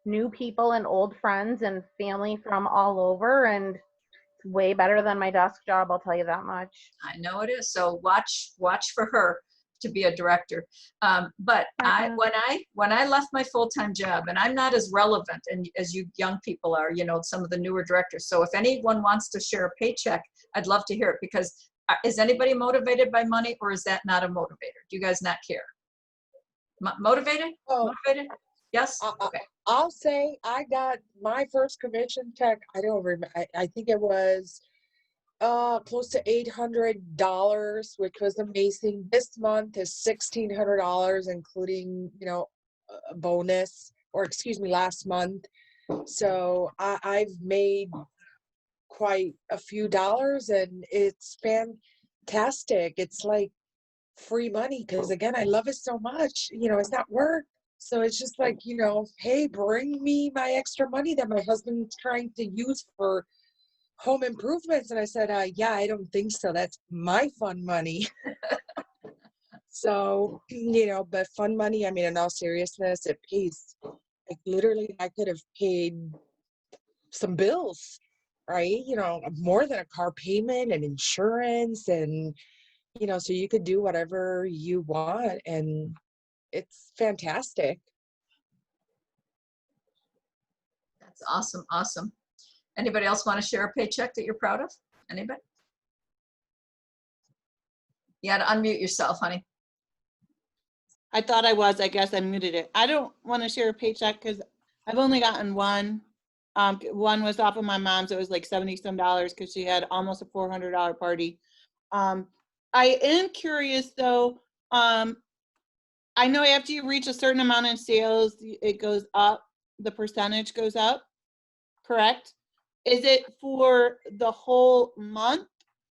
new people and old friends and family from all over, and it's way better than my desk job, I'll tell you that much. I know it is. So watch for her to be a director. But when I left my full-time job, and I'm not as relevant and as you young people are, you know, some of the newer directors. So if anyone wants to share a paycheck, I'd love to hear it, because is anybody motivated by money, or is that not a motivator? Do you guys not care? Motivated? Oh, motivated? Yes? Okay. I'll say I got my first commission check. I don't remember. I think it was close to $800, which was amazing. This month is $1,600, including, you know, a bonus, or excuse me, last month. So I've made quite a few dollars, and it's fantastic. It's like free money, because again, I love it so much. You know, it's not work. So it's just like, you know, hey, bring me my extra money that my husband's trying to use for home improvements. And I said, yeah, I don't think so. That's my fun money. So, you know, but fun money, I mean, in all seriousness, it pays. Like, literally, I could have paid some bills, right? You know, more than a car payment and insurance, and, you know, so you could do whatever you want, and it's fantastic. That's awesome. Awesome. Anybody else want to share a paycheck that you're proud of? Anybody? You got to unmute yourself, honey. I thought I was. I guess I muted it. I don't want to share a paycheck because I've only gotten one. One was off of my mom's. It was like $70-some because she had almost a $400 party. I am curious though. I know after you reach a certain amount in sales, it goes up. The percentage goes up. Correct? Is it for the whole month,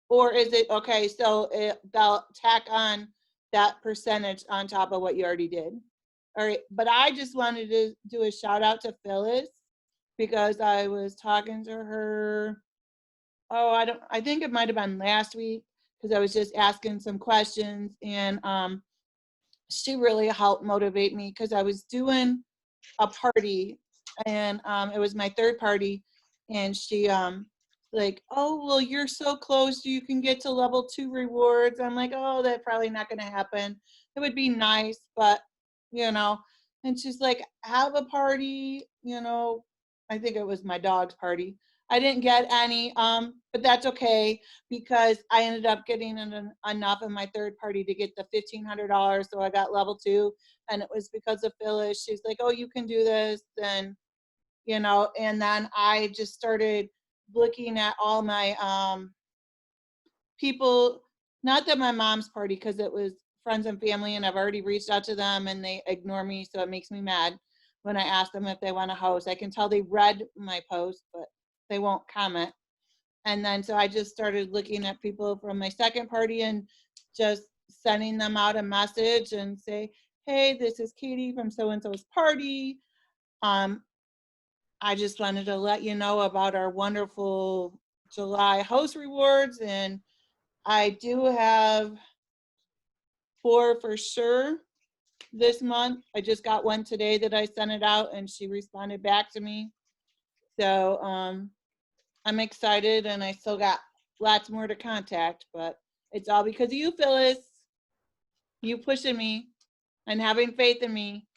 or is it okay? So they'll tack on that percentage on top of what you already did. All right, but I just wanted to do a shout out to Phyllis, because I was talking to her. I think it might have been last week, because I was just asking some questions, and she really helped motivate me, because I was doing a party, and it was my third party, and she like, oh, well, you're so close, you can get to level 2 rewards. I'm like, oh, that's probably not going to happen. It would be nice, but, you know. And she's like, have a party, you know. I think it was my dog's party. I didn't get any, but that's okay because I ended up getting enough in my third party to get the $1,500. So I got level 2, and it was because of Phyllis. She's like, oh, you can do this. And, you know, and then I just started looking at all my people, not that my mom's party, because it was friends and family, and I've already reached out to them and they ignore me. So it makes me mad when I ask them if they want to host. I can tell they read my post, but they won't comment. And then so I just started looking at people from my second party and just sending them out a message and say, hey, this is Katie from so-and-so's party. I just wanted to let you know about our wonderful July host rewards. And I do have 4 for sure this month. I just got one today that I sent it out and she responded back to me. So I'm excited, and I still got lots more to contact, but it's all because of you, Phyllis. You pushing me and having faith in me.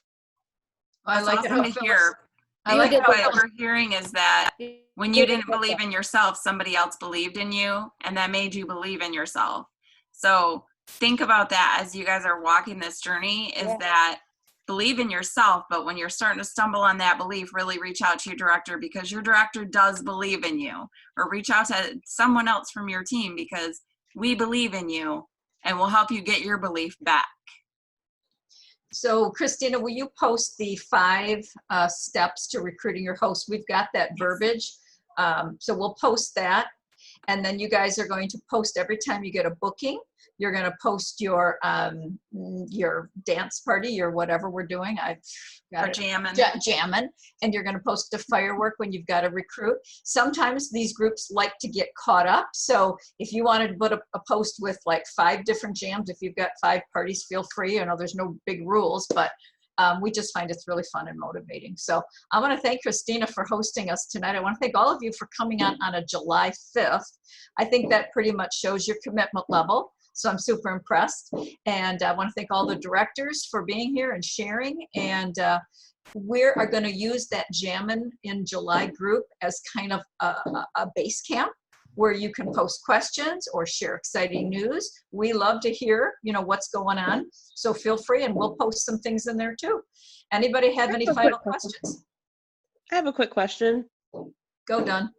I like it awesome how to Phyllis, hear. I like What how we're hearing is that when you didn't believe in yourself, somebody else believed in you, and that made you believe in yourself. So think about that as you guys are walking this journey, is that believe in yourself, but when you're starting to stumble on that belief, really reach out to your director, because your director does believe in you, or reach out to someone else from your team, because we believe in you and we'll help you get your belief back. So Christina, will you post the 5 steps to recruiting your host? We've got that verbiage. So we'll post that. And then you guys are going to post every time you get a booking. You're going to post your dance party, your whatever we're doing. I've got Jammin', and you're going to post a firework when you've got a recruit. Sometimes these groups like to get caught up. So if you wanted to put a post with like 5 different jams, if you've got 5 parties, feel free. I know there's no big rules, but we just find it's really fun and motivating. So I want to thank Christina for hosting us tonight. I want to thank all of you for coming on a July 5th. I think that pretty much shows your commitment level. So I'm super impressed. And I want to thank all the directors for being here and sharing. And we are going to use that Jammin' in July group as kind of a base camp where you can post questions or share exciting news. We love to hear, you know, what's going on. So feel free, and we'll post some things in there too. Anybody have any final questions? I have a quick question. Go, Dawn.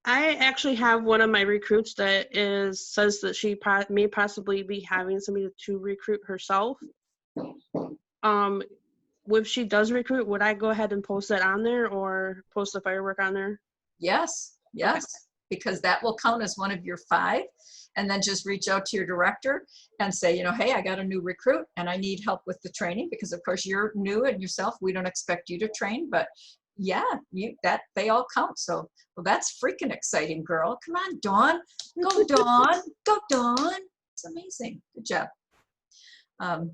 I actually have one of my recruits that says that she may possibly be having somebody to recruit herself. If she does recruit, would I go ahead and post that on there, or post the firework on there? Yes, yes, okay. Because that will count as one of your 5. And then just reach out to your director and say, you know, hey, I got a new recruit and I need help with the training, because of course you're new and yourself, we don't expect you to train, but yeah, they all count. So, well, that's freaking exciting, girl. Come on, Dawn. Go, Dawn. Go, Dawn. It's amazing. Good job.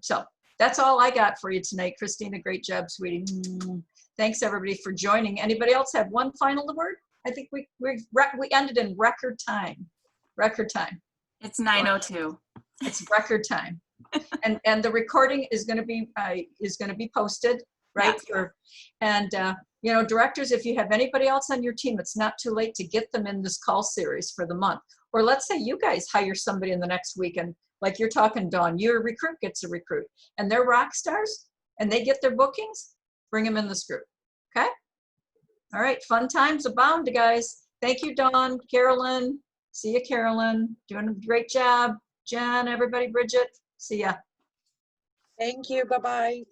So that's all I got for you tonight. Christina, great job, sweetie. Thanks everybody for joining. Anybody else have one final word? I think we ended in record time. Record time. It's 9:02. It's record time. and the recording is going to be posted, right? Yeah. You know, directors, if you have anybody else on your team, it's not too late to get them in this call series for the month. Or let's say you guys hire somebody in the next week, and like you're talking, Dawn, your recruit gets a recruit and they're rock stars and they get their bookings, bring them in this group. Okay? All right, fun times abound, guys. Thank you, Dawn, Carolyn. See you, Carolyn. Doing a great job. Jen, everybody, Bridget. See ya. Thank you. Bye-bye.